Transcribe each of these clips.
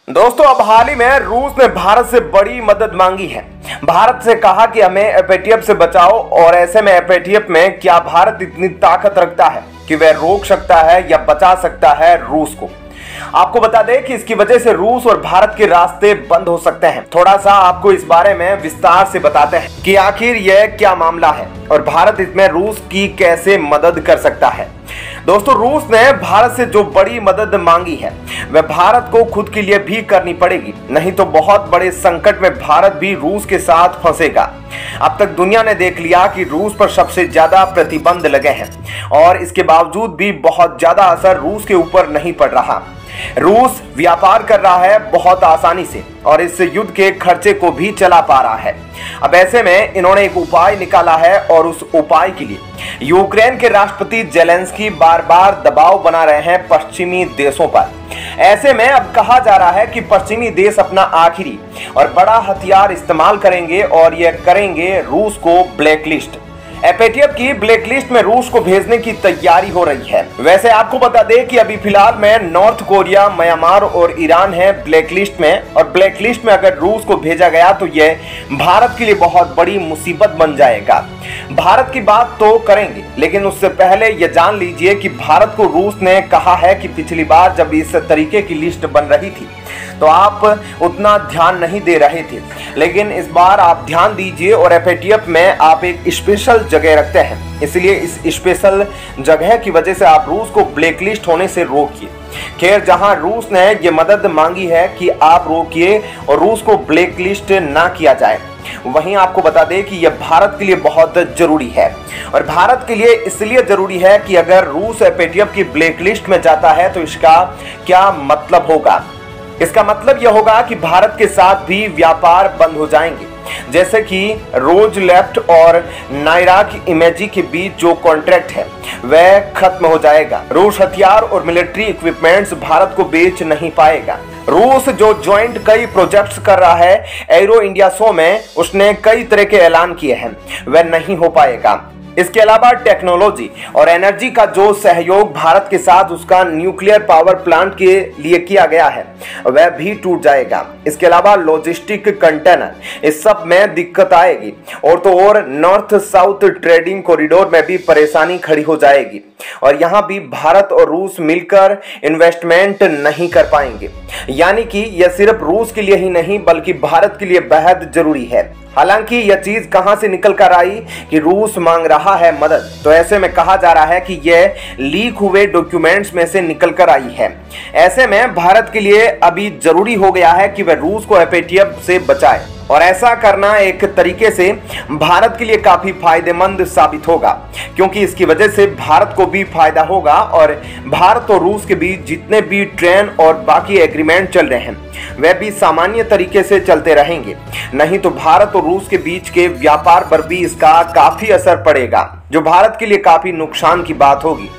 दोस्तों अब हाल ही में रूस ने भारत से बड़ी मदद मांगी है। भारत से कहा कि हमें एफएटीएफ से बचाओ और ऐसे में एफएटीएफ में क्या भारत इतनी ताकत रखता है कि वह रोक सकता है या बचा सकता है रूस को। आपको बता दें कि इसकी वजह से रूस और भारत के रास्ते बंद हो सकते हैं। थोड़ा सा आपको इस बारे में विस्तार से बताते हैं कि आखिर यह क्या मामला है और भारत इसमें रूस की कैसे मदद कर सकता है। दोस्तों रूस ने भारत से जो बड़ी मदद मांगी है वह भारत को खुद के लिए भी करनी पड़ेगी, नहीं तो बहुत बड़े संकट में भारत भी रूस के साथ फंसेगा। अब तक दुनिया ने देख लिया कि रूस पर सबसे ज्यादा प्रतिबंध लगे हैं और इसके बावजूद भी बहुत ज्यादा असर रूस के ऊपर नहीं पड़ रहा। रूस व्यापार कर रहा है बहुत आसानी से और इस युद्ध के खर्चे को भी चला पा रहा है। अब ऐसे में इन्होंने एक उपाय निकाला है और उस उपाय के लिए यूक्रेन के राष्ट्रपति जेलेंस्की बार बार दबाव बना रहे हैं पश्चिमी देशों पर। ऐसे में अब कहा जा रहा है कि पश्चिमी देश अपना आखिरी और बड़ा हथियार इस्तेमाल करेंगे और यह करेंगे रूस को ब्लैकलिस्ट। एफएटीएफ की ब्लैकलिस्ट में रूस को भेजने की तैयारी हो रही है। वैसे आपको बता दें कि अभी फिलहाल में नॉर्थ कोरिया, म्यांमार और ईरान है ब्लैकलिस्ट में, और ब्लैकलिस्ट में अगर रूस को भेजा गया तो यह भारत के लिए बहुत बड़ी मुसीबत बन जाएगा। भारत की बात तो करेंगे, लेकिन उससे पहले यह जान लीजिए कि भारत को रूस ने कहा है कि पिछली बार जब इस तरीके की लिस्ट बन रही थी तो आप उतना ध्यान नहीं दे रहे थे, लेकिन इस बार आप ध्यान दीजिए और एफएटीएफ में आप एक स्पेशल जगह रखते हैं, इसलिए इस स्पेशल जगह की वजह से आप रूस को ब्लैकलिस्ट होने से रोकिए। खैर, जहां रूस ने ये मदद मांगी है कि आप रोकिए और रूस को ब्लैकलिस्ट ना किया जाए, वहीं आपको बता दें कि यह भारत के लिए बहुत जरूरी है। और भारत के लिए इसलिए जरूरी है कि अगर रूस एफएटीएफ की ब्लैकलिस्ट में जाता है तो इसका क्या मतलब होगा। इसका मतलब यह होगा कि भारत के साथ भी व्यापार बंद हो जाएंगे, जैसे कि रोज लेफ्ट और नायराक इमेजी के बीच जो कॉन्ट्रैक्ट है वह खत्म हो जाएगा। रूस हथियार और मिलिट्री इक्विपमेंट्स भारत को बेच नहीं पाएगा। रूस जो ज्वाइंट कई प्रोजेक्ट्स कर रहा है एरो इंडिया शो में, उसने कई तरह के ऐलान किए हैं, वह नहीं हो पाएगा। इसके अलावा टेक्नोलॉजी और एनर्जी का जो सहयोग भारत के साथ उसका न्यूक्लियर पावर प्लांट के लिए किया गया है वह भी टूट जाएगा। इसके अलावा लॉजिस्टिक कंटेनर, इस सब में दिक्कत आएगी और तो और नॉर्थ साउथ ट्रेडिंग कॉरिडोर में भी परेशानी खड़ी हो जाएगी और यहाँ भी भारत और रूस मिलकर इन्वेस्टमेंट नहीं कर पाएंगे। यानी कि यह सिर्फ रूस के लिए ही नहीं बल्कि भारत के लिए बेहद जरूरी है। हालांकि यह चीज कहां से निकल कर आई कि रूस मांग रहा है मदद, तो ऐसे में कहा जा रहा है कि यह लीक हुए डॉक्यूमेंट्स में से निकल कर आई है। ऐसे में भारत के लिए अभी जरूरी हो गया है कि वह रूस को एफएटीएफ से बचाए और ऐसा करना एक तरीके से भारत के लिए काफी फायदेमंद साबित होगा, क्योंकि इसकी वजह से भारत को भी फायदा होगा और भारत और रूस के बीच जितने भी ट्रेन और बाकी एग्रीमेंट चल रहे हैं वह भी सामान्य तरीके से चलते रहेंगे। नहीं तो भारत और रूस के बीच के व्यापार पर भी इसका काफी असर पड़ेगा, जो भारत के लिए काफी नुकसान की बात होगी।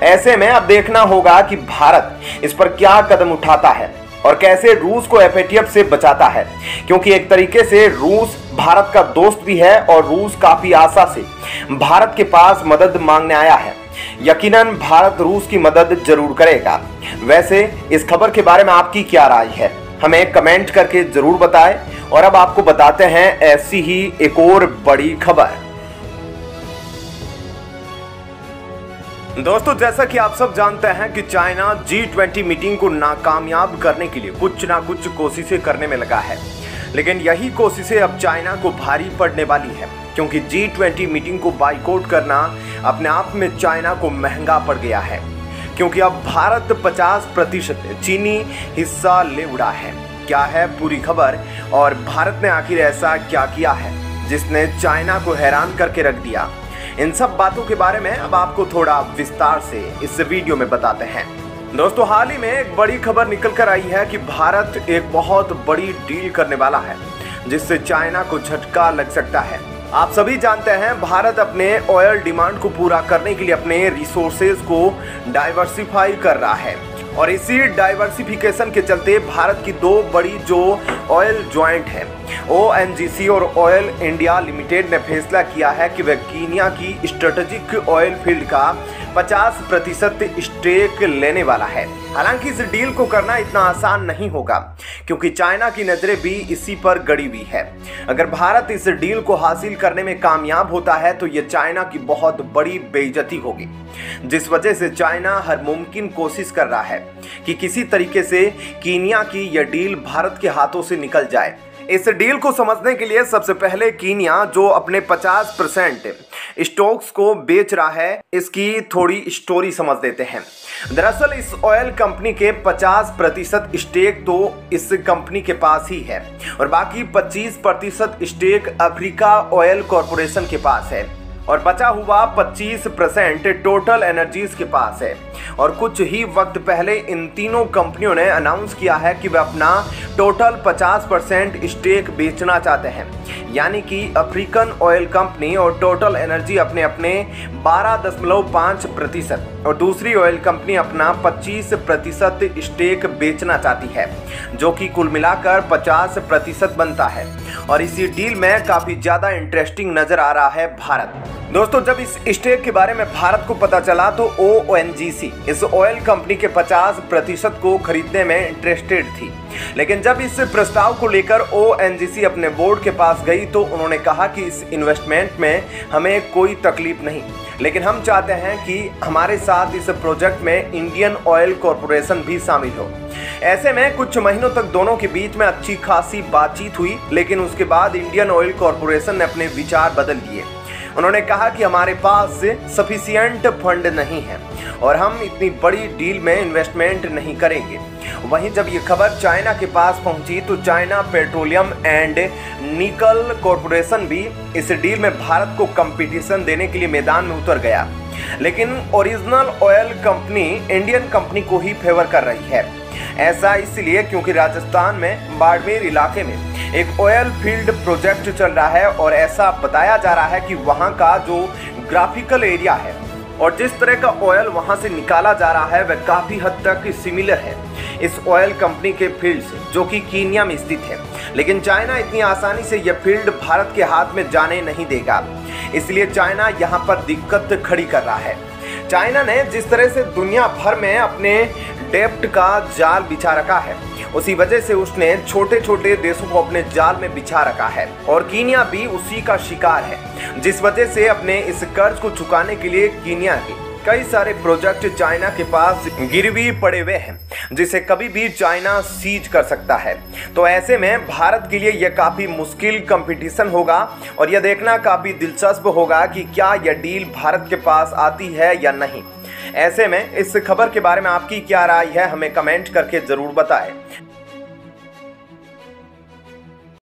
ऐसे में अब देखना होगा कि भारत इस पर क्या कदम उठाता है और कैसे रूस को एफएटीएफ से बचाता है, क्योंकि एक तरीके से रूस भारत का दोस्त भी है और रूस काफी आशा से भारत के पास मदद मांगने आया है। यकीनन भारत रूस की मदद जरूर करेगा। वैसे इस खबर के बारे में आपकी क्या राय है, हमें कमेंट करके जरूर बताएं। और अब आपको बताते हैं ऐसी ही एक और बड़ी खबर। दोस्तों जैसा कि आप सब जानते हैं कि चाइना G20 मीटिंग को नाकामयाब करने के लिए कुछ ना कुछ कोशिशें करने में लगा है, लेकिन यही कोशिशें अब चाइना को भारी पड़ने वाली है, क्योंकि G20 मीटिंग को बाइकआउट करना अपने आप में चाइना को महंगा पड़ गया है, क्योंकि अब भारत 50% चीनी हिस्सा ले उड़ा है। क्या है पूरी खबर और भारत ने आखिर ऐसा क्या किया है जिसने चाइना को हैरान करके रख दिया, इन सब बातों के बारे में अब आपको थोड़ा विस्तार से इस वीडियो में बताते हैं। दोस्तों हाल ही में एक बड़ी खबर निकल कर आई है कि भारत एक बहुत बड़ी डील करने वाला है जिससे चाइना को झटका लग सकता है। आप सभी जानते हैं भारत अपने ऑयल डिमांड को पूरा करने के लिए अपने रिसोर्सेज को डाइवर्सिफाई कर रहा है और इसी डाइवर्सिफिकेशन के चलते भारत की दो बड़ी जो ऑयल ज्वाइंट है ONGC और ऑयल इंडिया लिमिटेड ने फैसला किया है कि वह कीनिया की स्ट्रेटेजिक ऑयल फील्ड का 50% स्टेक लेने वाला है। हालांकि इस डील को करना इतना आसान नहीं होगा क्योंकि चाइना की नजरें भी इसी पर गड़ी हुई है। अगर भारत इस डील को हासिल करने में कामयाब होता है तो यह चाइना की बहुत बड़ी बेइज्जती होगी, जिस वजह से चाइना हर मुमकिन कोशिश कर रहा है कि किसी तरीके से कीनिया की यह डील भारत के हाथों से निकल जाए। इस डील को समझने के लिए सबसे पहले कीनिया जो अपने 50% स्टॉक्स को बेच रहा है, इसकी थोड़ी स्टोरी समझ लेते हैं। दरअसल इस ऑयल कंपनी के 50% स्टेक तो इस कंपनी के पास ही है और बाकी 25% स्टेक अफ्रीका ऑयल कॉरपोरेशन के पास है और बचा हुआ 25% टोटल एनर्जीज के पास है। और कुछ ही वक्त पहले इन तीनों कंपनियों ने अनाउंस किया है कि वे अपना टोटल 50% स्टेक बेचना चाहते हैं, यानी कि अफ्रीकन ऑयल कंपनी और टोटल एनर्जी अपने अपने 12.5% और दूसरी ऑयल कंपनी अपना 25% स्टेक बेचना चाहती है, जो कि कुल मिलाकर 50% बनता है। और इसी डील में काफी ज्यादा इंटरेस्टिंग नजर आ रहा है भारत। दोस्तों, जब इस स्टेक के बारे में भारत को पता चला तो ONGC इस ऑयल कंपनी के 50% को खरीदने में इंटरेस्टेड थी, लेकिन जब इस प्रस्ताव को लेकर ONGC अपने बोर्ड के पास गई तो उन्होंने कहा कि इस इन्वेस्टमेंट में हमें कोई तकलीफ नहीं, लेकिन हम चाहते हैं कि हमारे साथ इस प्रोजेक्ट में इंडियन ऑयल कॉरपोरेशन भी शामिल हो। ऐसे में कुछ महीनों तक दोनों के बीच में अच्छी खासी बातचीत हुई, लेकिन उसके बाद इंडियन ऑयल कॉरपोरेशन ने अपने विचार बदल लिए। उन्होंने कहा कि हमारे पास सफिशिएंट फंड नहीं है और हम इतनी बड़ी डील में इन्वेस्टमेंट नहीं करेंगे। वहीं जब ये खबर चाइना के पास पहुंची तो चाइना पेट्रोलियम एंड निकल कॉरपोरेशन भी इस डील में भारत को कंपटीशन देने के लिए मैदान में उतर गया, लेकिन original oil company Indian company को ही फेवर कर रही है। ऐसा इसलिए क्योंकि राजस्थान में बाड़मेर इलाके में एक ऑयल फील्ड प्रोजेक्ट चल रहा है और ऐसा बताया जा रहा है कि वहां का जो ग्राफिकल एरिया है और जिस तरह का ऑयल वहां से निकाला जा रहा है वह काफी हद तक सिमिलर है इस ऑयल कंपनी के फील्ड से, जो कि कीनिया में स्थित है। लेकिन चाइना इतनी आसानी से यह फील्ड भारत के हाथ में जाने नहीं देगा, इसलिए चाइना यहाँ पर दिक्कत खड़ी कर रहा है। चाइना ने जिस तरह से दुनिया भर में अपने डेप्ट का जाल बिछा रखा है, उसी वजह से उसने छोटे छोटे देशों को अपने जाल में बिछा रखा है और कीनिया भी उसी का शिकार है, जिस वजह से अपने इस कर्ज को चुकाने के लिए कीनिया के कई सारे प्रोजेक्ट चाइना के पास गिरवी पड़े हुए हैं, जिसे कभी भी चाइना सीज कर सकता है। तो ऐसे में भारत के लिए यह काफी मुश्किल कंपटीशन होगा और यह देखना काफी दिलचस्प होगा कि क्या यह डील भारत के पास आती है या नहीं। ऐसे में इस खबर के बारे में आपकी क्या राय है, हमें कमेंट करके जरूर बताएं।